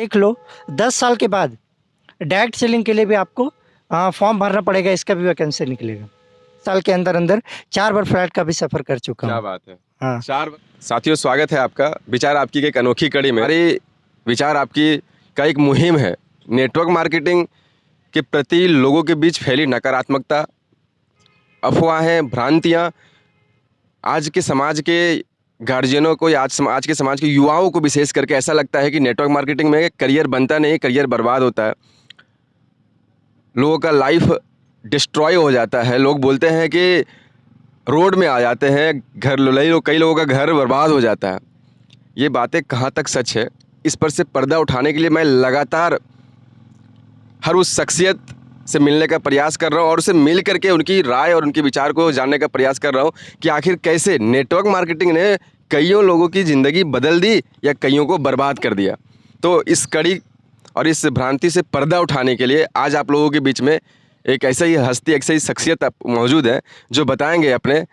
देख लो 10 साल के बाद डायरेक्ट सेलिंग के लिए भी आपको फॉर्म भरना पड़ेगा, इसका भी वैकेंसी निकलेगा। साल के अंदर अंदर 4 बार फ्लैट का भी सफ़र कर चुका क्या हूँ। बात है। हाँ। चार साथियों, स्वागत है आपका विचार आपकी की एक अनोखी कड़ी में। हमारी विचार आपकी का एक मुहिम है नेटवर्क मार्केटिंग के प्रति लोगों के बीच फैली नकारात्मकता, अफवाहें, भ्रांतियाँ आज के समाज के गार्जियनों को या आज के समाज के युवाओं को विशेष करके ऐसा लगता है कि नेटवर्क मार्केटिंग में करियर बनता नहीं, करियर बर्बाद होता है, लोगों का लाइफ डिस्ट्रॉय हो जाता है। लोग बोलते हैं कि रोड में आ जाते हैं, कई लोगों का घर बर्बाद हो जाता है। ये बातें कहाँ तक सच है, इस पर से पर्दा उठाने के लिए मैं लगातार हर उस शख्सियत से मिलने का प्रयास कर रहा हूँ और उससे मिल करके उनकी राय और उनके विचार को जानने का प्रयास कर रहा हूँ कि आखिर कैसे नेटवर्क मार्केटिंग ने कईयों लोगों की ज़िंदगी बदल दी या कईयों को बर्बाद कर दिया। तो इस कड़ी और इस भ्रांति से पर्दा उठाने के लिए आज आप लोगों के बीच में एक ऐसा ही हस्ती, ऐसा ही शख्सियत मौजूद है जो बताएंगे अपने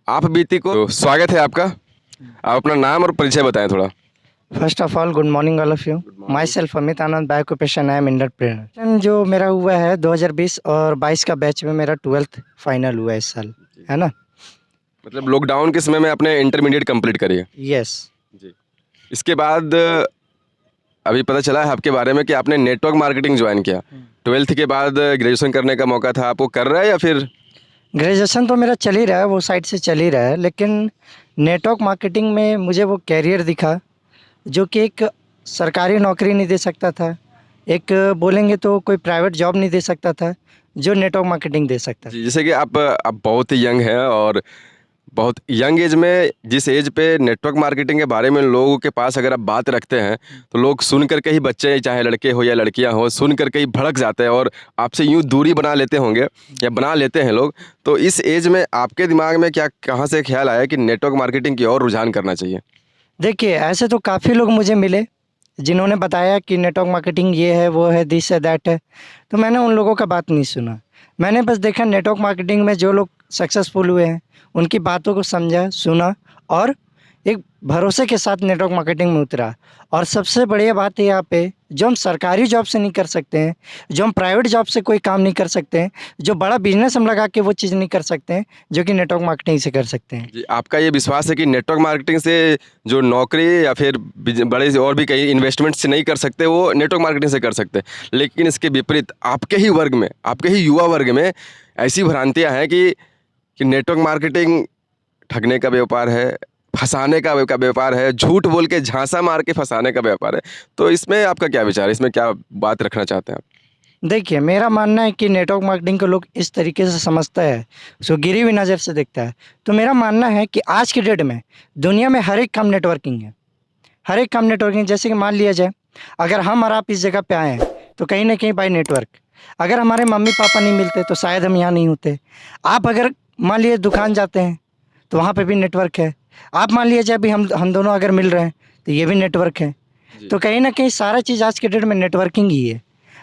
आप बीती को। तो स्वागत है आपका। आप अपना नाम और परिचय बताएं थोड़ा। First of all good morning all of you. Myself Amit Anand, by occupation I am entrepreneur. जो मेरा हुआ है 2020 और 22 का बैच में मेरा 12th फाइनल हुआ है इस साल, है ना। मतलब लॉकडाउन के समय में आपने इंटरमीडिएट कंप्लीट करी है? यस जी। इसके बाद अभी पता चला है आपके बारे में कि आपने नेटवर्क मार्केटिंग ज्वाइन किया। 12th के बाद ग्रेजुएशन करने का मौका था, आपको कर रहा है या फिर? ग्रेजुएशन तो मेरा चल ही रहा है, वो साइड से चल ही रहा है, लेकिन नेटवर्क मार्केटिंग में मुझे वो कैरियर दिखा जो कि एक सरकारी नौकरी नहीं दे सकता था, एक बोलेंगे तो कोई प्राइवेट जॉब नहीं दे सकता था, जो नेटवर्क मार्केटिंग दे सकता था। जी, जैसे कि आप बहुत ही यंग हैं और बहुत यंग एज में जिस एज पे नेटवर्क मार्केटिंग के बारे में लोगों के पास अगर आप बात रखते हैं तो लोग सुन करके ही, बच्चे चाहे लड़के हो या लड़कियां हो, सुन करके ही भड़क जाते हैं और आपसे यूं दूरी बना लेते होंगे या बना लेते हैं लोग। तो इस एज में आपके दिमाग में क्या, कहाँ से ख्याल आया कि नेटवर्क मार्केटिंग की ओर रुझान करना चाहिए? देखिए, ऐसे तो काफ़ी लोग मुझे मिले जिन्होंने बताया कि नेटवर्क मार्केटिंग ये है, वो है, दिस है, दैट है, तो मैंने उन लोगों का बात नहीं सुना। मैंने बस देखा नेटवर्क मार्केटिंग में जो लोग सक्सेसफुल हुए हैं उनकी बातों को समझा, सुना और एक भरोसे के साथ नेटवर्क मार्केटिंग में उतरा। और सबसे बढ़िया बात है यहाँ पे, जो हम सरकारी जॉब से नहीं कर सकते हैं, जो हम प्राइवेट जॉब से कोई काम नहीं कर सकते हैं, जो बड़ा बिजनेस हम लगा के वो चीज़ नहीं कर सकते हैं, जो कि नेटवर्क मार्केटिंग से कर सकते हैं। जी, आपका ये विश्वास है कि नेटवर्क मार्केटिंग से जो नौकरी या फिर बड़े और भी कई इन्वेस्टमेंट से नहीं कर सकते, वो नेटवर्क मार्केटिंग से कर सकते हैं। लेकिन इसके विपरीत आपके ही वर्ग में, आपके ही युवा वर्ग में ऐसी भ्रांतियाँ हैं कि नेटवर्क मार्केटिंग ठगने का व्यापार है, फंसाने का व्यापार है, झूठ बोल के झांसा मार के फंसाने का व्यापार है। तो इसमें आपका क्या विचार है, इसमें क्या बात रखना चाहते हैं आप? देखिए, मेरा मानना है कि नेटवर्क मार्केटिंग को लोग इस तरीके से समझता है, उसको गिरी हुई नज़र से देखता है। तो मेरा मानना है कि आज की डेट में दुनिया में हर एक काम नेटवर्किंग है, हर एक काम नेटवर्किंग। जैसे कि मान लिया जाए, अगर हम और आप इस जगह पे आए हैं तो कहीं ना कहीं बाय नेटवर्क। अगर हमारे मम्मी पापा नहीं मिलते तो शायद हम यहाँ नहीं होते। आप अगर मान लिए दुकान जाते हैं तो वहाँ पे भी नेटवर्क है। आप मान लीजिए अभी हम दोनों अगर मिल रहे हैं तो ये भी नेटवर्क है। तो कहीं ना कहीं सारा चीज़ आज के डेट में नेटवर्किंग ही है।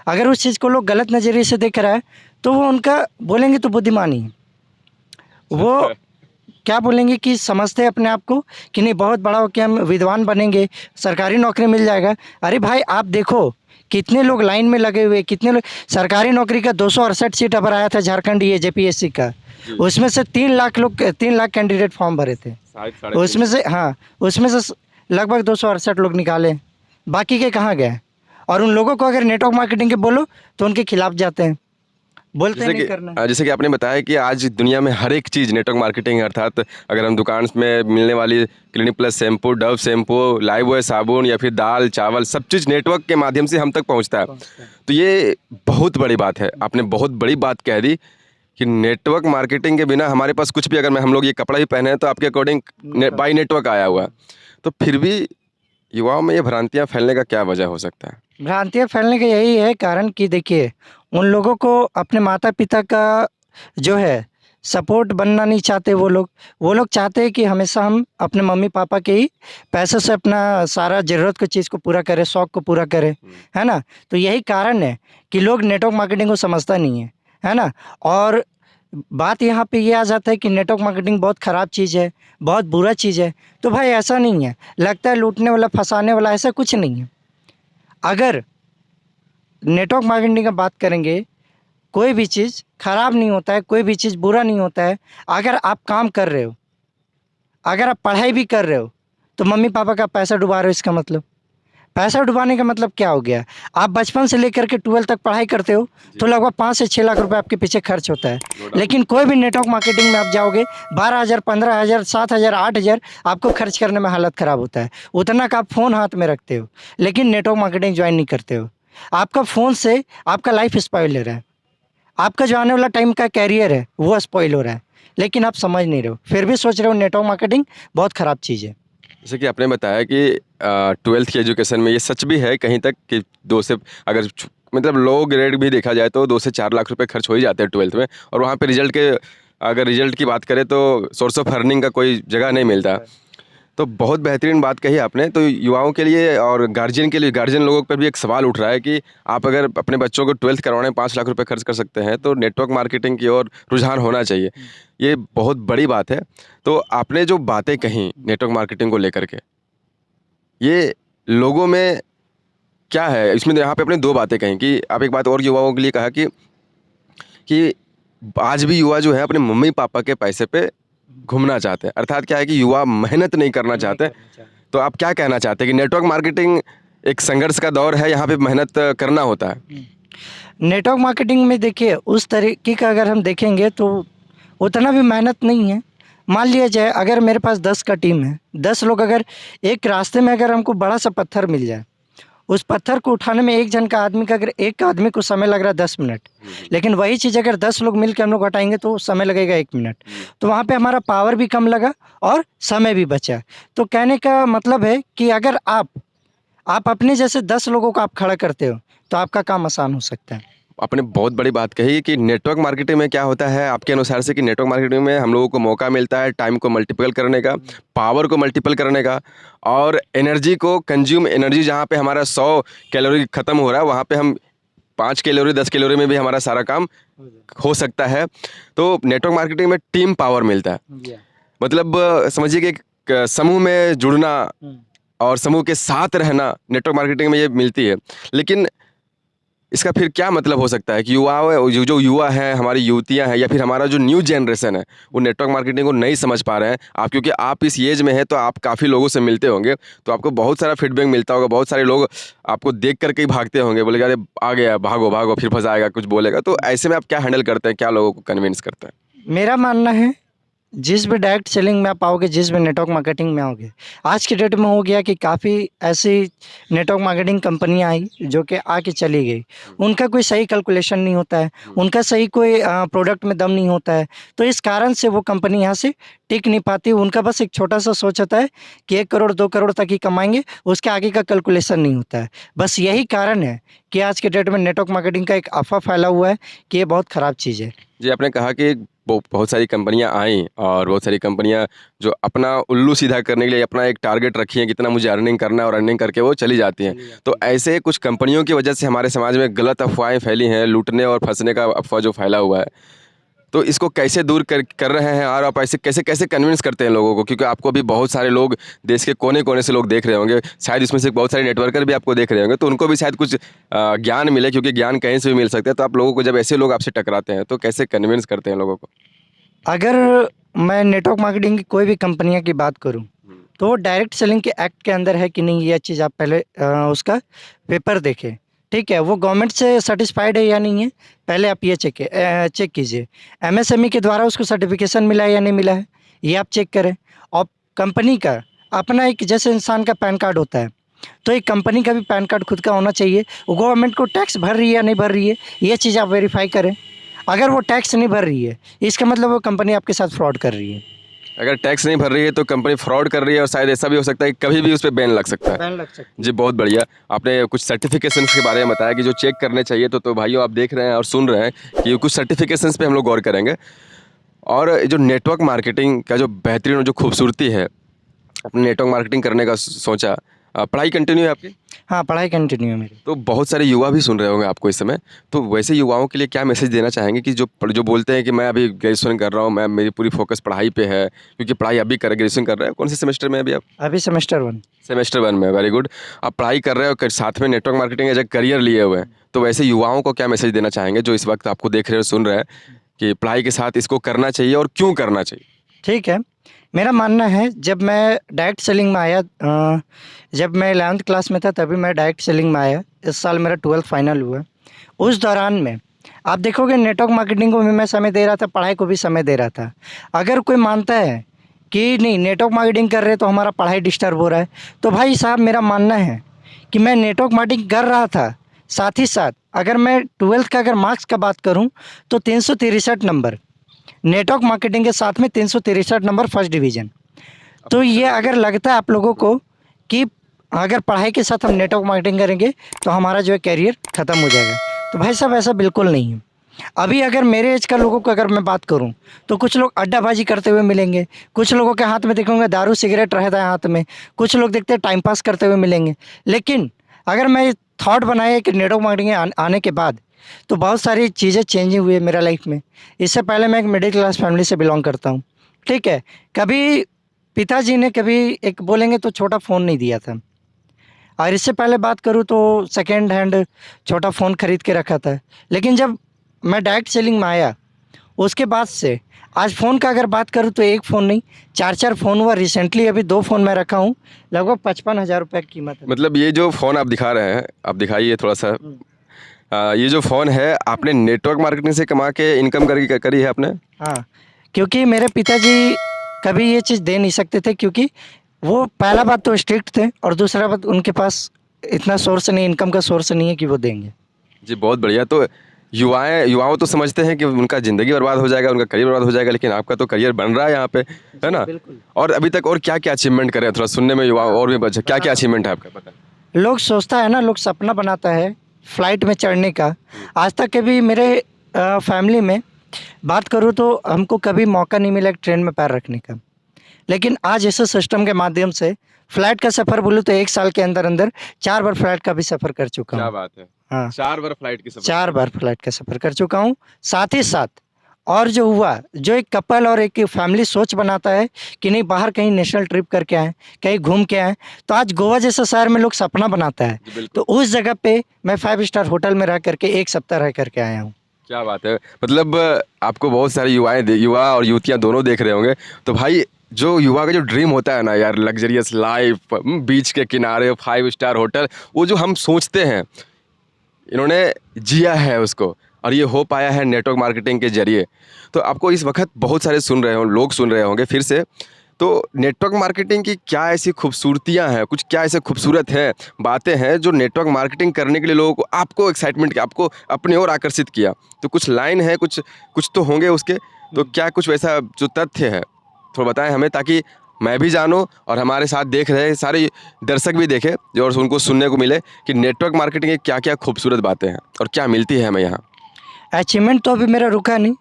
अगर उस चीज़ को लोग गलत नज़रिए से देख रहा है तो वो उनका बोलेंगे तो बुद्धिमानी है। वो क्या बोलेंगे कि समझते हैं अपने आप को कि नहीं, बहुत बड़ा हो के हम विद्वान बनेंगे, सरकारी नौकरी मिल जाएगा। अरे भाई, आप देखो कितने लोग लाइन में लगे हुए, कितने लोग सरकारी नौकरी का 268 सीट अबर आया था झारखंड ये जेपीएससी का, उसमें से 3 लाख कैंडिडेट फॉर्म भरे थे। उसमें से उसमें से लगभग 268 लोग निकाले, बाकी के कहाँ गए? और उन लोगों को अगर नेटवर्क मार्केटिंग के बोलो तो उनके खिलाफ जाते हैं, बोलते नहीं करना। जैसे कि आपने बताया कि आज दुनिया में हर एक चीज़ नेटवर्क मार्केटिंग है। अर्थात अगर हम दुकान में मिलने वाली clinic plus shampoo, Dove shampoo, Lifebuoy साबुन या फिर दाल चावल, सब चीज़ नेटवर्क के माध्यम से हम तक पहुंचता है। तो ये बहुत बड़ी बात है, आपने बहुत बड़ी बात कह दी कि नेटवर्क मार्केटिंग के बिना हमारे पास कुछ भी, अगर हम लोग ये कपड़ा भी पहने हैं तो आपके अकॉर्डिंग बाई नेटवर्क आया हुआ है। तो फिर भी युवाओं में ये भ्रांतियाँ फैलने का क्या वजह हो सकता है? भ्रांतियाँ फैलने का यही है कारण कि देखिए, उन लोगों को अपने माता पिता का जो है सपोर्ट बनना नहीं चाहते। वो लोग चाहते हैं कि हमेशा हम अपने मम्मी पापा के ही पैसों से अपना सारा ज़रूरत की चीज़ को पूरा करें, शौक़ को पूरा करें, है ना। तो यही कारण है कि लोग नेटवर्क मार्केटिंग को समझता नहीं है ना। और बात यहाँ पे ये आ जाता है कि नेटवर्क मार्केटिंग बहुत ख़राब चीज़ है, बहुत बुरा चीज़ है। तो भाई ऐसा नहीं है, लगता है लूटने वाला, फंसाने वाला, ऐसा कुछ नहीं है। अगर नेटवर्क मार्केटिंग का बात करेंगे, कोई भी चीज़ खराब नहीं होता है, कोई भी चीज़ बुरा नहीं होता है। अगर आप काम कर रहे हो, अगर आप पढ़ाई भी कर रहे हो, तो मम्मी पापा का पैसा डुबा रहे हो, इसका मतलब पैसा डुबाने का मतलब क्या हो गया? आप बचपन से लेकर के 12 तक पढ़ाई करते हो, तो लगभग 5 से 6 लाख रुपए आपके पीछे खर्च होता है। लेकिन कोई भी नेटवर्क मार्केटिंग में आप जाओगे, 12,000, 15,000, 7,000, 8,000 आपको खर्च करने में हालत ख़राब होता है। उतना का आप फ़ोन हाथ में रखते हो, लेकिन नेटवर्क मार्केटिंग ज्वाइन नहीं करते हो। आपका फ़ोन से आपका लाइफ स्पॉइल हो रहा है। आपका जो आने वाला टाइम का कैरियर है, वो स्पॉइल हो रहा है, लेकिन आप समझ नहीं रहे हो, फिर भी सोच रहे हो नेटवर्क मार्केटिंग बहुत ख़राब चीज़ है। जैसे कि आपने बताया कि 12th की एजुकेशन में ये सच भी है कहीं तक कि 2 से अगर मतलब लो ग्रेड भी देखा जाए तो 2 से 4 लाख रुपए खर्च हो ही जाते हैं 12th में, और वहाँ पे अगर रिजल्ट की बात करें तो सोर्स ऑफ अर्निंग का कोई जगह नहीं मिलता। तो बहुत बेहतरीन बात कही आपने। तो युवाओं के लिए और गार्जियन के लिए, गार्जियन लोगों पर भी एक सवाल उठ रहा है कि आप अगर अपने बच्चों को 12th करवाने में 5 लाख रुपए खर्च कर सकते हैं तो नेटवर्क मार्केटिंग की ओर रुझान होना चाहिए। ये बहुत बड़ी बात है। तो आपने जो बातें कहीं नेटवर्क मार्केटिंग को लेकर के, ये लोगों में क्या है इसमें, यहाँ पे आपने 2 बातें कहीं कि आप एक बात और युवाओं के लिए कहा कि आज भी युवा जो है अपने मम्मी पापा के पैसे पे घूमना चाहते हैं, अर्थात क्या है कि युवा मेहनत नहीं करना चाहते। तो आप क्या कहना चाहते हैं कि नेटवर्क मार्केटिंग एक संघर्ष का दौर है, यहाँ पे मेहनत करना होता है? नेटवर्क मार्केटिंग में देखिए, उस तरीके का अगर हम देखेंगे तो उतना भी मेहनत नहीं है। मान लिया जाए अगर मेरे पास 10 का टीम है, 10 लोग, अगर एक रास्ते में अगर हमको बड़ा सा पत्थर मिल जाए, उस पत्थर को उठाने में एक जन का आदमी का, अगर एक आदमी को समय लग रहा है 10 मिनट, लेकिन वही चीज़ अगर 10 लोग मिल के हम लोग हटाएंगे तो समय लगेगा 1 मिनट। तो वहाँ पे हमारा पावर भी कम लगा और समय भी बचा। तो कहने का मतलब है कि अगर आप अपने जैसे 10 लोगों को आप खड़ा करते हो तो आपका काम आसान हो सकता है। आपने बहुत बड़ी बात कही कि नेटवर्क मार्केटिंग में क्या होता है आपके अनुसार से, कि नेटवर्क मार्केटिंग में हम लोगों को मौका मिलता है टाइम को मल्टीपल करने का, पावर को मल्टीपल करने का, और एनर्जी को कंज्यूम, एनर्जी जहाँ पे हमारा 100 कैलोरी खत्म हो रहा है वहाँ पे हम 5 कैलोरी 10 कैलोरी में भी हमारा सारा काम हो सकता है। तो नेटवर्क मार्केटिंग में टीम पावर मिलता है। मतलब समझिए कि एक समूह में जुड़ना और समूह के साथ रहना नेटवर्क मार्केटिंग में ये मिलती है। लेकिन इसका फिर क्या मतलब हो सकता है कि जो युवा हैं, हमारी युवतियां हैं, या फिर हमारा जो न्यू जनरेशन है, वो नेटवर्क मार्केटिंग को नहीं समझ पा रहे हैं। आप क्योंकि आप इस एज में हैं तो आप काफ़ी लोगों से मिलते होंगे, तो आपको बहुत सारा फीडबैक मिलता होगा, बहुत सारे लोग आपको देख करके ही भागते होंगे, बोलेगा अरे आ गया, भागो भागो, फिर फंसाएगा, कुछ बोलेगा। तो ऐसे में आप क्या हैंडल करते हैं, क्या लोगों को कन्विंस करते हैं? मेरा मानना है, जिस भी डायरेक्ट सेलिंग में आप आओगे, जिस भी नेटवर्क मार्केटिंग में आओगे, आज के डेट में हो गया कि काफ़ी ऐसी नेटवर्क मार्केटिंग कंपनियां आई जो कि आके चली गई। उनका कोई सही कैलकुलेशन नहीं होता है, उनका सही कोई प्रोडक्ट में दम नहीं होता है, तो इस कारण से वो कंपनी यहाँ से टिक नहीं पाती। उनका बस एक छोटा सा सोच होता है कि 1 करोड़ 2 करोड़ तक ही कमाएंगे, उसके आगे का कैलकुलेशन नहीं होता है। बस यही कारण है कि आज के डेट में नेटवर्क मार्केटिंग का एक अफवाह फैला हुआ है कि ये बहुत ख़राब चीज़ है। जी, आपने कहा कि बहुत सारी कंपनियां आईं और बहुत सारी कंपनियां जो अपना उल्लू सीधा करने के लिए अपना एक टारगेट रखी है, कितना मुझे अर्निंग करना है, और अर्निंग करके वो चली जाती हैं। तो ऐसे कुछ कंपनियों की वजह से हमारे समाज में गलत अफवाहें फैली हैं, लूटने और फंसने का अफवाह जो फैला हुआ है, तो इसको कैसे दूर कर रहे हैं, और आप ऐसे कैसे कैसे कन्विंस करते हैं लोगों को? क्योंकि आपको भी बहुत सारे लोग देश के कोने कोने से लोग देख रहे होंगे, शायद इसमें से बहुत सारे नेटवर्कर भी आपको देख रहे होंगे, तो उनको भी शायद कुछ ज्ञान मिले, क्योंकि ज्ञान कहीं से भी मिल सकता है। तो आप लोगों को, जब ऐसे लोग आपसे टकराते हैं, तो कैसे कन्विंस करते हैं लोगों को? अगर मैं नेटवर्क मार्केटिंग की कोई भी कंपनियां की बात करूं, तो वो डायरेक्ट सेलिंग के एक्ट के अंदर है कि नहीं, ये चीज़ आप पहले उसका पेपर देखें। ठीक है, वो गवर्नमेंट से सर्टिफाइड है या नहीं है, पहले आप ये चेक कीजिए। एमएसएमई के द्वारा उसको सर्टिफिकेशन मिला है या नहीं मिला है, ये आप चेक करें। और कंपनी का अपना एक, जैसे इंसान का पैन कार्ड होता है, तो एक कंपनी का भी पैन कार्ड खुद का होना चाहिए। वो गवर्नमेंट को टैक्स भर रही है या नहीं भर रही है, ये चीज़ आप वेरीफाई करें। अगर वो टैक्स नहीं भर रही है, इसका मतलब वो कंपनी आपके साथ फ्रॉड कर रही है। अगर टैक्स नहीं भर रही है तो कंपनी फ्रॉड कर रही है, और शायद ऐसा भी हो सकता है कि कभी भी उस पर बैन लग सकता है। बैन लग सकती है। जी, बहुत बढ़िया। आपने कुछ सर्टिफिकेशंस के बारे में बताया कि जो चेक करने चाहिए, तो भाइयों आप देख रहे हैं और सुन रहे हैं कि कुछ सर्टिफिकेशंस पे हम लोग गौर करेंगे। और जो नेटवर्क मार्केटिंग का जो बेहतरीन और जो खूबसूरती है, अपने नेटवर्क मार्केटिंग करने का सोचा, पढ़ाई कंटिन्यू है आपकी? हाँ, पढ़ाई कंटिन्यू है मेरी। तो बहुत सारे युवा भी सुन रहे होंगे आपको इस समय, तो वैसे युवाओं के लिए क्या मैसेज देना चाहेंगे कि जो बोलते हैं कि मैं अभी ग्रेजुएशन कर रहा हूँ, मैं मेरी पूरी फोकस पढ़ाई पे है, क्योंकि पढ़ाई अभी कर ग्रेजुएशन कर रहे हैं, कौन से सेमेस्टर में अभी आप? अभी सेमेस्टर 1। सेमेस्टर 1 में, वेरी गुड। आप पढ़ाई कर रहे हो, साथ में network marketing as a career लिए हुए हैं, तो वैसे युवाओं को क्या मैसेज देना चाहेंगे जो इस वक्त आपको देख रहे हो, सुन रहे हैं कि पढ़ाई के साथ इसको करना चाहिए और क्यों करना चाहिए? ठीक है, मेरा मानना है जब मैं डायरेक्ट सेलिंग में आया, जब मैं 11th क्लास में था तभी मैं डायरेक्ट सेलिंग में आया। इस साल मेरा 12th फाइनल हुआ। उस दौरान में आप देखोगे नेटवर्क मार्केटिंग को भी मैं समय दे रहा था, पढ़ाई को भी समय दे रहा था। अगर कोई मानता है कि नहीं नेटवर्क मार्केटिंग कर रहे तो हमारा पढ़ाई डिस्टर्ब हो रहा है, तो भाई साहब मेरा मानना है कि मैं नेटवर्क मार्केटिंग कर रहा था, साथ ही साथ अगर मैं 12th का अगर मार्क्स का बात करूं तो 363 नंबर, नेटवर्क मार्केटिंग के साथ में 363 नंबर फर्स्ट डिवीज़न। तो ये अगर लगता है आप लोगों को कि अगर पढ़ाई के साथ हम नेटवर्क मार्केटिंग करेंगे तो हमारा जो है करियर ख़त्म हो जाएगा, तो भाई साहब ऐसा बिल्कुल नहीं है। अभी अगर मेरे एज का लोगों को अगर मैं बात करूं तो कुछ लोग अड्डाबाजी करते हुए मिलेंगे, कुछ लोगों के हाथ में देखूंगा दारू सिगरेट रहता है हाथ में, कुछ लोग देखते हैं टाइम पास करते हुए मिलेंगे। लेकिन अगर मैं थॉट बनाए कि नेटवर्क मार्केटिंग आने के बाद तो बहुत सारी चीज़ें चेंज हुई है मेरा लाइफ में। इससे पहले मैं एक मिडिल क्लास फैमिली से बिलोंग करता हूँ, ठीक है। कभी पिताजी ने कभी एक बोलेंगे तो छोटा फ़ोन नहीं दिया था, और इससे पहले बात करूँ तो सेकेंड हैंड छोटा फ़ोन ख़रीद के रखा था। लेकिन जब मैं डायरेक्ट सेलिंग में आया उसके बाद से आज फ़ोन का अगर बात करूँ तो एक फ़ोन नहीं 4-4 फ़ोन हुआ। रिसेंटली अभी 2 फ़ोन मैं रखा हूँ, लगभग 55,000 रुपये की कीमत है। मतलब ये जो फ़ोन आप दिखा रहे हैं, आप दिखाइए थोड़ा सा। ये जो फ़ोन है आपने नेटवर्क मार्केटिंग से कमा के इनकम करी है आपने? हाँ, क्योंकि मेरे पिताजी कभी ये चीज़ दे नहीं सकते थे, क्योंकि वो पहला बात तो स्ट्रिक्ट थे और दूसरा बात उनके पास इतना सोर्स नहीं, इनकम का सोर्स नहीं है कि वो देंगे। जी, बहुत बढ़िया। तो युवाओं तो समझते हैं कि उनका ज़िंदगी बर्बाद हो जाएगा, उनका करियर बर्बाद हो जाएगा, लेकिन आपका तो करियर बन रहा है यहाँ पे, है ना? बिल्कुल। और अभी तक और क्या-क्या अचीवमेंट करे हैं? थोड़ा सुनने में युवा और भी बचे, क्या-क्या अचीवमेंट है आपका? बताएँ। लोग सोचता है ना, लोग सपना बनाता है फ्लाइट में चढ़ने का। आज तक कभी मेरे फैमिली में बात करूँ तो हमको कभी मौका नहीं मिला ट्रेन में पैर रखने का। लेकिन आज इस सिस्टम के माध्यम से फ़्लाइट का सफ़र बोलूँ तो 1 साल के अंदर-अंदर 4 बार फ़्लाइट का भी सफ़र कर चुका क्या हूँ। बात है! हाँ, 4 बार फ्लाइट की सफर। 4 बार फ़्लाइट का सफ़र कर चुका हूँ। साथ ही साथ और जो हुआ, जो एक कपल और एक फैमिली सोच बनाता है कि नहीं बाहर कहीं नेशनल ट्रिप करके आएँ, कहीं घूम के आएँ, तो आज गोवा जैसे शहर में लोग सपना बनाता है। जी, बिल्कुल। तो उस जगह पे मैं 5 स्टार होटल में रह करके 1 सप्ताह रह करके आया हूँ। क्या बात है! मतलब आपको बहुत सारे युवा और युवतियाँ दोनों देख रहे होंगे। तो भाई जो युवा का जो ड्रीम होता है ना यार, लग्ज़रियस लाइफ़, बीच के किनारे 5 स्टार होटल, वो जो हम सोचते हैं, इन्होंने जिया है उसको, और ये हो पाया है नेटवर्क मार्केटिंग के ज़रिए। तो आपको इस वक़्त बहुत सारे लोग सुन रहे होंगे फिर से। तो नेटवर्क मार्केटिंग की क्या ऐसी खूबसूरतियाँ हैं, कुछ क्या ऐसे खूबसूरत हैं, बातें हैं जो नेटवर्क मार्केटिंग करने के लिए लोगों को आपको एक्साइटमेंट किया, आपको अपनी ओर आकर्षित किया? तो कुछ लाइन है, कुछ कुछ तो होंगे उसके, तो क्या कुछ वैसा जो तथ्य है, थोड़ा बताएँ हमें, ताकि मैं भी जानूँ और हमारे साथ देख रहे सारे दर्शक भी देखें जो, और उनको सुनने को मिले कि नेटवर्क मार्केटिंग की क्या-क्या खूबसूरत बातें हैं और क्या मिलती है हमें यहाँ? अचीवमेंट तो अभी मेरा रुका नहीं।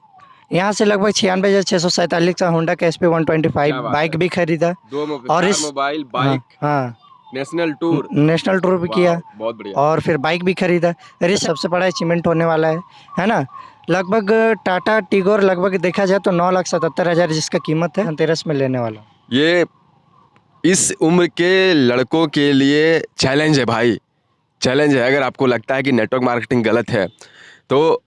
यहाँ से लगभग 96,647 का होंडा का SP 125 क्या बात बाइक है! भी खरीदा। 2 और 4 इस मोबाइल, हाँ, बाइक, हाँ, नेशनल टूर। नेशनल टूर भी वाह! किया बहुत बढ़िया। और फिर बाइक भी खरीदा। अरे सबसे बड़ा अचीवमेंट होने वाला है ना? लगभग टाटा टिगोर लगभग देखा जाए तो 9,77,000 जिसका कीमत है, धनतेरस में लेने वाला हूँ। ये इस उम्र के लड़कों के लिए चैलेंज है भाई, चैलेंज है। अगर आपको लगता है कि नेटवर्क मार्केटिंग गलत है, तो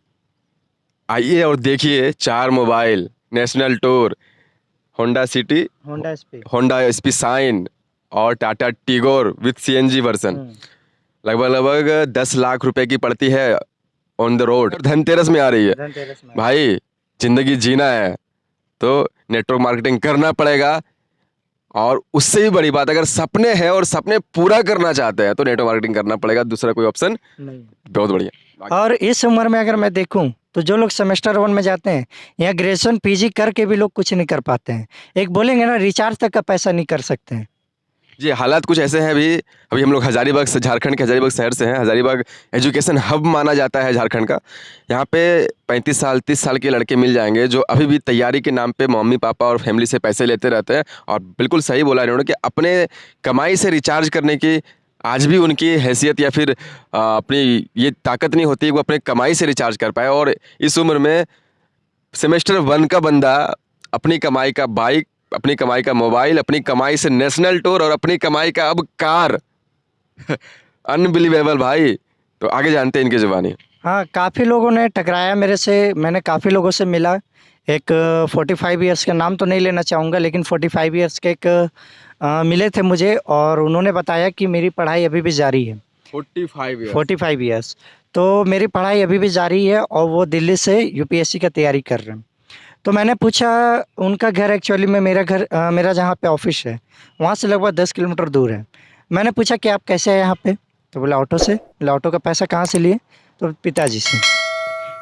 आइए और देखिए 4 mobile, national tour, Honda City, Honda SP. Honda SP Shine और Tata Tigor with CNG version. लगभग 10 लाख रुपए की पड़ती है ऑन द रोड, धनतेरस में आ रही है। धनतेरस में। भाई जिंदगी जीना है तो नेटवर्क मार्केटिंग करना पड़ेगा, और उससे भी बड़ी बात, अगर सपने हैं और सपने पूरा करना चाहते हैं तो नेटवर्क मार्केटिंग करना पड़ेगा, दूसरा कोई ऑप्शन नहीं। बहुत बढ़िया। और इस उम्र में अगर मैं देखूं तो जो लोग सेमेस्टर 1 में जाते हैं या ग्रेजुएशन पीजी करके भी लोग कुछ नहीं कर पाते हैं। एक बोलेंगे ना रिचार्ज तक का पैसा नहीं कर सकते हैं। जी, हालात कुछ ऐसे हैं। अभी हम लोग हज़ारीबाग से, झारखंड के हज़ारीबाग शहर से हैं। हज़ारीबाग एजुकेशन हब माना जाता है झारखंड का। यहाँ पे 35 साल 30 साल के लड़के मिल जाएंगे जो अभी भी तैयारी के नाम पे मम्मी पापा और फैमिली से पैसे लेते रहते हैं, और बिल्कुल सही बोला इन्होंने कि अपने कमाई से रिचार्ज करने की आज भी उनकी हैसियत या फिर अपनी ये ताकत नहीं होती कि वो अपने कमाई से रिचार्ज कर पाए, और इस उम्र में सेमेस्टर 1 का बंदा अपनी कमाई का बाइक, अपनी कमाई का मोबाइल, अपनी कमाई से नेशनल टूर और अपनी कमाई का अब कार। अनबिलीवेबल भाई। तो आगे जानते हैं इनकी जुबानी। हाँ, काफ़ी लोगों ने टकराया मेरे से, मैंने काफ़ी लोगों से मिला। एक 45 इयर्स का नाम तो नहीं लेना चाहूँगा, लेकिन 45 इयर्स के एक मिले थे मुझे, और उन्होंने बताया कि मेरी पढ़ाई अभी भी जारी है। 45 इयर्स। तो मेरी पढ़ाई अभी भी जारी है, और वो दिल्ली से यूपीएससी का तैयारी कर रहे हैं। तो मैंने पूछा, उनका घर एक्चुअली में मेरा जहाँ पे ऑफिस है वहाँ से लगभग 10 किलोमीटर दूर है। मैंने पूछा कि आप कैसे आए यहाँ पे? तो बोला ऑटो से। बोला ऑटो का पैसा कहाँ से लिए? तो पिताजी से।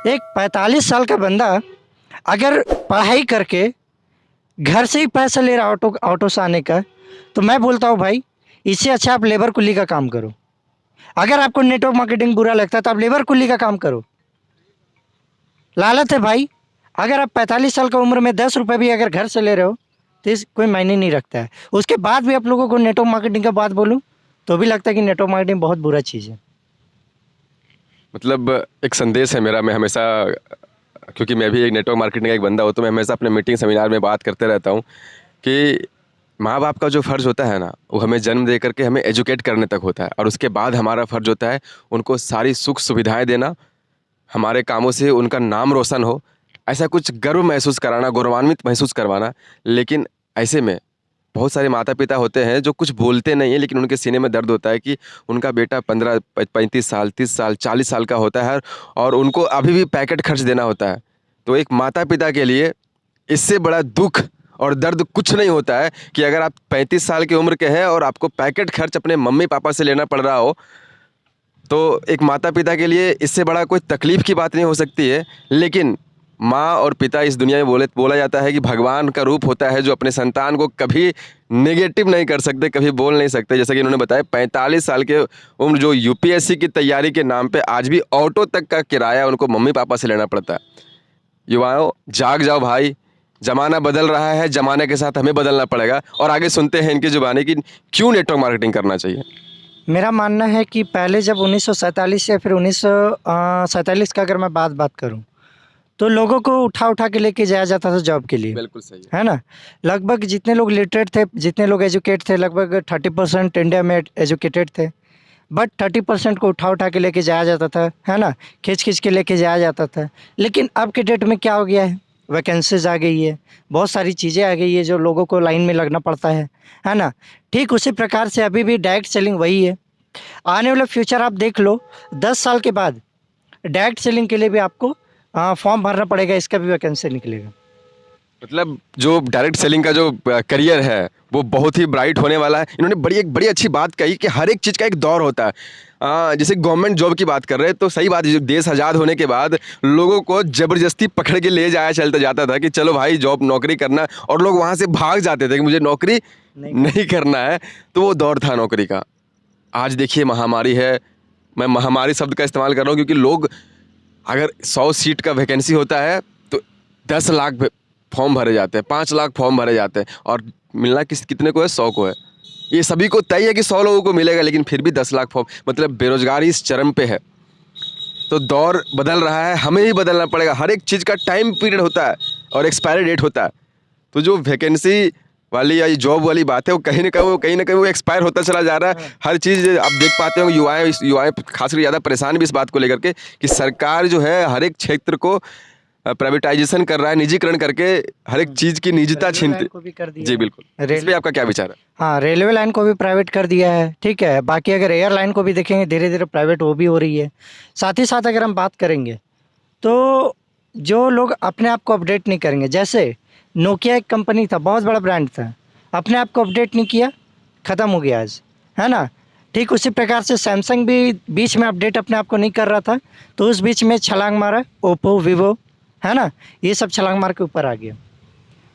एक 45 साल का बंदा अगर पढ़ाई करके घर से ही पैसा ले रहा ऑटो ऑटो से आने का, तो मैं बोलता हूँ भाई, इससे अच्छा आप लेबर कुली का काम करो। अगर आपको नेटवर्क मार्केटिंग बुरा लगता है तो आप लेबर कुली का काम करो। लालच है भाई। अगर आप 45 साल का उम्र में 10 रुपये भी अगर घर से ले रहे हो तो इस कोई मायने नहीं रखता है। उसके बाद भी आप लोगों को नेटवर्क मार्केटिंग का बात बोलूँ तो भी लगता है कि नेटवर्क मार्केटिंग बहुत बुरा चीज़ है। मतलब एक संदेश है मेरा, मैं हमेशा, क्योंकि मैं भी एक नेटवर्क मार्केटिंग का एक बंदा हूँ, तो मैं हमेशा अपने मीटिंग सेमिनार में बात करते रहता हूँ कि माँ बाप का जो फ़र्ज़ होता है ना, वो हमें जन्म दे करके हमें एजुकेट करने तक होता है, और उसके बाद हमारा फ़र्ज़ होता है उनको सारी सुख सुविधाएं देना, हमारे कामों से उनका नाम रोशन हो, ऐसा कुछ गर्व महसूस कराना, गौरवान्वित महसूस करवाना। लेकिन ऐसे में बहुत सारे माता पिता होते हैं जो कुछ बोलते नहीं हैं, लेकिन उनके सीने में दर्द होता है कि उनका बेटा 35 साल, 30 साल, 40 साल का होता है, और उनको अभी भी पैकेट खर्च देना होता है। तो एक माता पिता के लिए इससे बड़ा दुख और दर्द कुछ नहीं होता है कि अगर आप 35 साल की उम्र के हैं और आपको पैकेट खर्च अपने मम्मी पापा से लेना पड़ रहा हो, तो एक माता पिता के लिए इससे बड़ा कोई तकलीफ़ की बात नहीं हो सकती है। लेकिन माँ और पिता इस दुनिया में बोला जाता है कि भगवान का रूप होता है, जो अपने संतान को कभी नेगेटिव नहीं कर सकते, कभी बोल नहीं सकते। जैसा कि इन्होंने बताया, 45 साल के उम्र, जो यूपीएससी की तैयारी के नाम पे आज भी ऑटो तक का किराया उनको मम्मी पापा से लेना पड़ता है। युवाओं, जाग जाओ भाई, ज़माना बदल रहा है, ज़माने के साथ हमें बदलना पड़ेगा। और आगे सुनते हैं इनकी जुबानी कि क्यों नेटवर्क मार्केटिंग करना चाहिए। मेरा मानना है कि पहले जब 1947 या फिर 1947 का अगर मैं बात करूं, तो लोगों को उठा उठा के लेके जाया जाता था जॉब के लिए। बिल्कुल सही है। है ना? लगभग जितने लोग लिटरेट थे, जितने लोग एजुकेट थे, लगभग 30% इंडिया में एजुकेटेड थे। बट 30% को उठा उठा के लेके जाया जाता था, है ना? खींच खींच के लेके जाया जाता था। लेकिन अब के डेट में क्या हो गया है? वैकेंसीज आ गई है, बहुत सारी चीज़ें आ गई है जो लोगों को लाइन में लगना पड़ता है ना? ठीक उसी प्रकार से अभी भी डायरेक्ट सेलिंग वही है। आने वाला फ्यूचर आप देख लो, 10 साल के बाद डायरेक्ट सेलिंग के लिए भी आपको फॉर्म भरना पड़ेगा, इसका भी वैकेंसी निकलेगा। मतलब जो डायरेक्ट सेलिंग का जो करियर है वो बहुत ही ब्राइट होने वाला है। इन्होंने एक बड़ी अच्छी बात कही कि हर एक चीज़ का एक दौर होता है। जैसे गवर्नमेंट जॉब की बात कर रहे हैं, तो सही बात है, देश आज़ाद होने के बाद लोगों को ज़बरदस्ती पकड़ के ले जाया चलता जाता था कि चलो भाई जॉब नौकरी करना, और लोग वहाँ से भाग जाते थे कि मुझे नौकरी नहीं करना है। तो वो दौर था नौकरी का। आज देखिए महामारी है, मैं महामारी शब्द का इस्तेमाल कर रहा हूँ क्योंकि लोग, अगर 100 सीट का वैकेंसी होता है तो 10 लाख फॉर्म भरे जाते हैं, 5 लाख फॉर्म भरे जाते हैं, और मिलना कितने को है? 100 को है। ये सभी को तय है कि 100 लोगों को मिलेगा, लेकिन फिर भी 10 लाख फॉर्म, मतलब बेरोजगारी इस चरम पे है। तो दौर बदल रहा है, हमें ही बदलना पड़ेगा। हर एक चीज़ का टाइम पीरियड होता है और एक्सपायरी डेट होता है। तो जो वैकेंसी वाली या ये जॉब वाली बात है, वो कहीं ना कहीं वो एक्सपायर होता चला जा रहा है। हर चीज़ आप देख पाते हो, युवाएं खासकर ज़्यादा परेशान भी इस बात को लेकर के कि सरकार जो है हर एक क्षेत्र को प्राइवेटाइजेशन कर रहा है, निजीकरण करके हर एक चीज़ की निजता छीनते। को भी कर दिया जी है। बिल्कुल, इस पे आपका क्या विचार है? हाँ, रेलवे लाइन को भी प्राइवेट कर दिया है, ठीक है। बाकी अगर एयरलाइन को भी देखेंगे, धीरे धीरे प्राइवेट वो भी हो रही है। साथ ही साथ अगर हम बात करेंगे तो जो लोग अपने आप को अपडेट नहीं करेंगे, जैसे नोकिया एक कंपनी था, बहुत बड़ा ब्रांड था, अपने आप को अपडेट नहीं किया, ख़त्म हो गया आज, है ना? ठीक उसी प्रकार से सैमसंग भी बीच में अपडेट अपने आप को नहीं कर रहा था, तो उस बीच में छलांग मारा ओप्पो, वीवो, है ना? ये सब छलांग मार के ऊपर आ गया।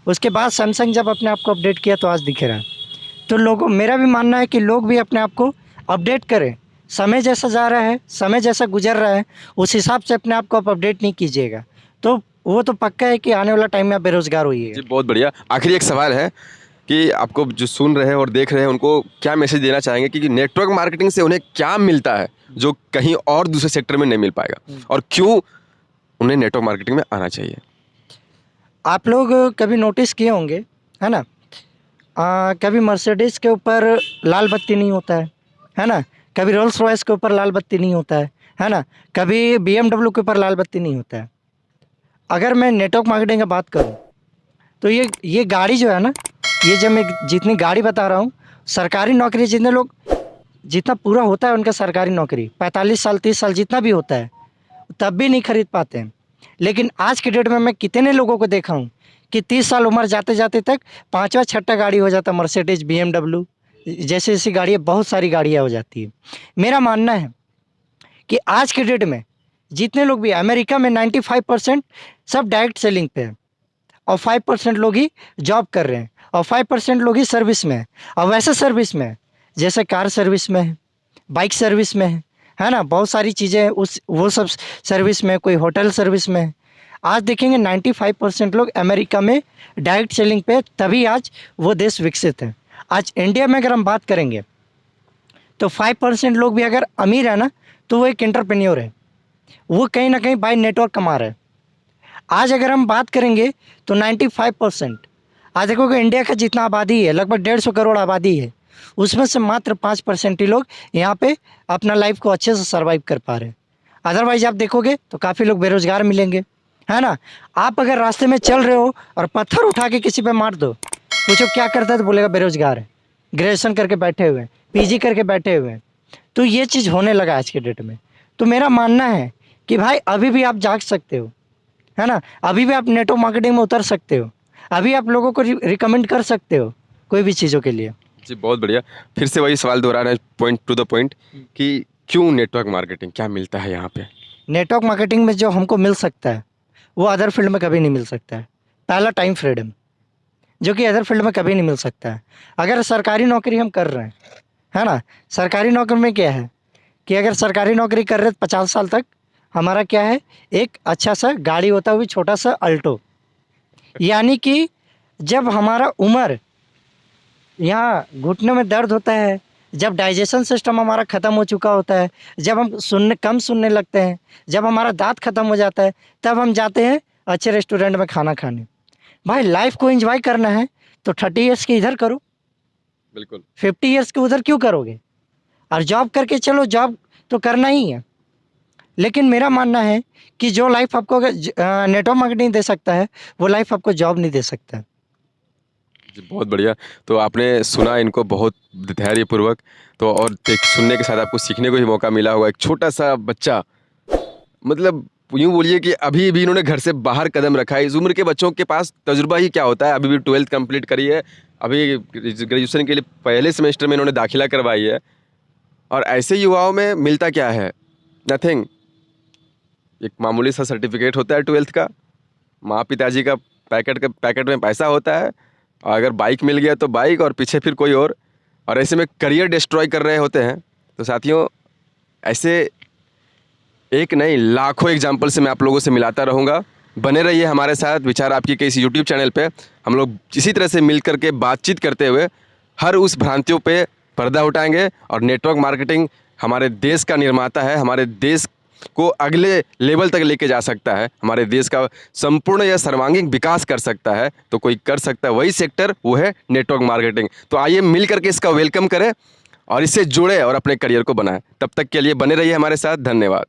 उसके बाद सैमसंग जब अपने आप को अपडेट किया तो आज दिख रहा है। तो लोगों, मेरा भी मानना है कि लोग भी अपने आप को अपडेट करें। समय जैसा जा रहा है, समय जैसा गुजर रहा है, उस हिसाब से अपने आप को आप अपडेट नहीं कीजिएगा, तो वो तो पक्का है कि आने वाला टाइम में आप बेरोजगार जी होइएगा। बहुत बढ़िया। आखिरी एक सवाल है कि आपको जो सुन रहे हैं और देख रहे हैं उनको क्या मैसेज देना चाहेंगे कि नेटवर्क मार्केटिंग से उन्हें क्या मिलता है जो कहीं और दूसरे सेक्टर में नहीं मिल पाएगा, और क्यों उन्हें नेटवर्क मार्केटिंग में आना चाहिए? आप लोग कभी नोटिस किए होंगे, है ना, कभी मर्सिडीज़ के ऊपर लाल बत्ती नहीं होता है ना, कभी रोल्स रॉयस के ऊपर लाल बत्ती नहीं होता है ना, कभी BMW के ऊपर लाल बत्ती नहीं होता है। अगर मैं नेटवर्क मार्केटिंग की बात करूं तो ये गाड़ी जो है ना, ये जब मैं जितनी गाड़ी बता रहा हूँ, सरकारी नौकरी जितने लोग, जितना पूरा होता है उनका सरकारी नौकरी 45 साल 30 साल जितना भी होता है, तब भी नहीं खरीद पाते हैं। लेकिन आज के डेट में मैं कितने लोगों को देखा हूँ कि 30 साल उम्र जाते जाते तक 5वां 6ठा गाड़ी हो जाता, मर्सिडीज BMW जैसी जैसी गाड़ियाँ, बहुत सारी गाड़ियाँ हो जाती है। मेरा मानना है कि आज के डेट में जितने लोग भी, अमेरिका में 95% सब डायरेक्ट सेलिंग पे है, और 5% लोग ही जॉब कर रहे हैं, और 5% लोग ही सर्विस में है। और वैसे सर्विस में है जैसे कार सर्विस में है, बाइक सर्विस में है ना, बहुत सारी चीज़ें उस वो सब सर्विस में, कोई होटल सर्विस में है। आज देखेंगे 95% लोग अमेरिका में डायरेक्ट सेलिंग पे, तभी आज वो देश विकसित है। आज इंडिया में अगर हम बात करेंगे तो 5% लोग भी अगर अमीर है ना, तो वो एक एंटरप्रेन्योर है, वो कहीं ना कहीं बाय नेटवर्क कमा रहा है। आज अगर हम बात करेंगे तो 95%, आज देखोगे इंडिया का जितना आबादी है, लगभग 150 करोड़ आबादी है, उसमें से मात्र 5% ही लोग यहाँ पे अपना लाइफ को अच्छे से सर्वाइव कर पा रहे हैं। अदरवाइज आप देखोगे तो काफ़ी लोग बेरोजगार मिलेंगे, है ना। आप अगर रास्ते में चल रहे हो और पत्थर उठा के किसी पे मार दो, पूछो क्या करता है, तो बोलेगा बेरोजगार है, ग्रेजुएशन करके बैठे हुए हैं, PG करके बैठे हुए हैं। तो ये चीज़ होने लगा आज के डेट में। तो मेरा मानना है कि भाई अभी भी आप जाग सकते हो, है ना, अभी भी आप नेटवर्क मार्केटिंग में उतर सकते हो, अभी आप लोगों को रिकमेंड कर सकते हो कोई भी चीज़ों के लिए। जी, बहुत बढ़िया। फिर से वही सवाल दोहरा रहे हैं, पॉइंट टू द पॉइंट, कि क्यों नेटवर्क मार्केटिंग, क्या मिलता है यहाँ पे? नेटवर्क मार्केटिंग में जो हमको मिल सकता है वो अदर फील्ड में कभी नहीं मिल सकता है। पहला, टाइम फ्रीडम, जो कि अदर फील्ड में कभी नहीं मिल सकता है। अगर सरकारी नौकरी हम कर रहे हैं, है ना, सरकारी नौकरी में क्या है कि अगर सरकारी नौकरी कर रहे हैं 50 साल तक, हमारा क्या है, एक अच्छा सा गाड़ी होता है, वो भी छोटा सा अल्टो। यानी कि जब हमारा उम्र, यहाँ घुटने में दर्द होता है, जब डाइजेशन सिस्टम हमारा ख़त्म हो चुका होता है, जब हम कम सुनने लगते हैं, जब हमारा दांत ख़त्म हो जाता है, तब हम जाते हैं अच्छे रेस्टोरेंट में खाना खाने। भाई लाइफ को एंजॉय करना है तो 30 ईयर्स के इधर करो, बिल्कुल 50 ईयर्स के उधर क्यों करोगे? और जॉब करके चलो, जॉब तो करना ही है। लेकिन मेरा मानना है कि जो लाइफ आपको अगर नेटवर्क मार्केटिंग दे सकता है, वो लाइफ आपको जॉब नहीं दे सकता है। जी, बहुत बढ़िया। तो आपने सुना इनको बहुत धैर्यपूर्वक, तो और सुनने के साथ आपको सीखने को भी मौका मिला होगा। एक छोटा सा बच्चा, मतलब यूँ बोलिए कि अभी भी इन्होंने घर से बाहर कदम रखा है। इस उम्र के बच्चों के पास तजुर्बा ही क्या होता है, अभी भी 12th कंप्लीट करी है, अभी ग्रेजुएशन के लिए पहले सेमेस्टर में इन्होंने दाखिला करवाई है, और ऐसे युवाओं में मिलता क्या है? नथिंग। एक मामूली सा सर्टिफिकेट होता है 12th का, माँ पिताजी का पैकेट में पैसा होता है, और अगर बाइक मिल गया तो बाइक, और पीछे फिर कोई और ऐसे में करियर डिस्ट्रॉय कर रहे होते हैं। तो साथियों, ऐसे एक नहीं लाखों एग्जाम्पल से मैं आप लोगों से मिलाता रहूँगा। बने रहिए हमारे साथ विचार आपकी के इस यूट्यूब चैनल पे। हम लोग इसी तरह से मिल करके बातचीत करते हुए हर उस भ्रांतियों पे पर्दा उठाएंगे, और नेटवर्क मार्केटिंग हमारे देश का निर्माता है, हमारे देश को अगले लेवल तक लेके जा सकता है, हमारे देश का संपूर्ण या सर्वांगीण विकास कर सकता है। तो कोई कर सकता है वही सेक्टर, वो है नेटवर्क मार्केटिंग। तो आइए मिल करके इसका वेलकम करें और इससे जुड़े और अपने करियर को बनाएं। तब तक के लिए बने रहिए हमारे साथ। धन्यवाद।